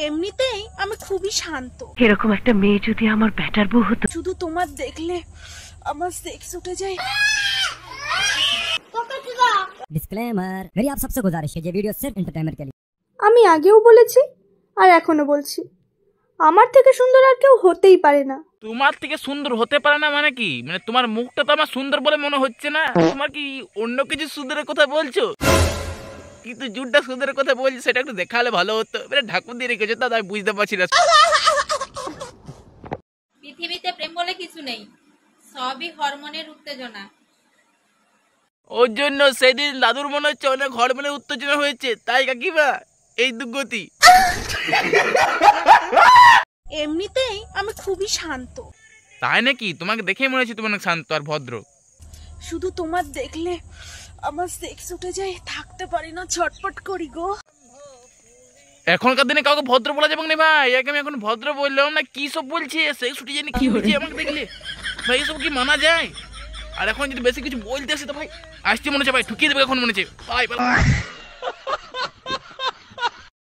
এমনিতেই আমি খুবই শান্ত। এরকম একটা মেয়ে যদি আমার ব্যাটার বউ হতো। শুধু তোমার দেখলে আমার সেক্স উঠে যায়। डिस्क्लेमर, मेरी आप सबसे गुजारिश है ये वीडियो सिर्फ एंटरटेनमेंट के लिए। আমি আগেও বলেছি আর এখনো বলছি, আমার থেকে সুন্দর আর কেউ হতেই পারে না। তোমার থেকে সুন্দর হতে পারে না মানে কি? মানে তোমার মুখটা তো আমার সুন্দর বলে মনে হচ্ছে না। তোমার কি অন্য কিছু সুন্দরের কথা বলছো? কিন্তু জুটটা সুন্দরের কথা বলছো, সেটা একটু দেখালে ভালো হতো। মানে ঢাকুন দিয়ে রেখেছো, তা আমি বুঝতে পারছি না। পৃথিবীতে প্রেম বলে কিছু নেই, সবই হরমোনের উত্তেজনা। ওর জন্য সেদিন দাদুর মনে হচ্ছে অনেক হরমোনের উত্তেজনা হয়েছে, তাই কাকিমা এই দুর্গতি। এমনিতেই আমি খুবই শান্ত। তাই নাকি? তোমাকে দেখেই মনে হচ্ছে তুমি অনেক শান্ত আর ভদ্র। শুধু তোমার দেখলে আমার সেক্স উঠে যায়, থাকতে পারি না, ছটফট করি গো। এখনকার দিনে কাউকে ভদ্র বলা যাবে না ভাই। একে আমি এখন ভদ্র বললাম না, কি সব বলছে, সেক্স উঠে জানি কি হয়েছে আমাকে দেখলে ভাই, এসব কি মানা যায়? আর এখন যদি বেশি কিছু বলতে আসে তো ভাই আসতে মনে হচ্ছে ভাই ঠুকিয়ে দেবে, এখন মনে হচ্ছে ভাই।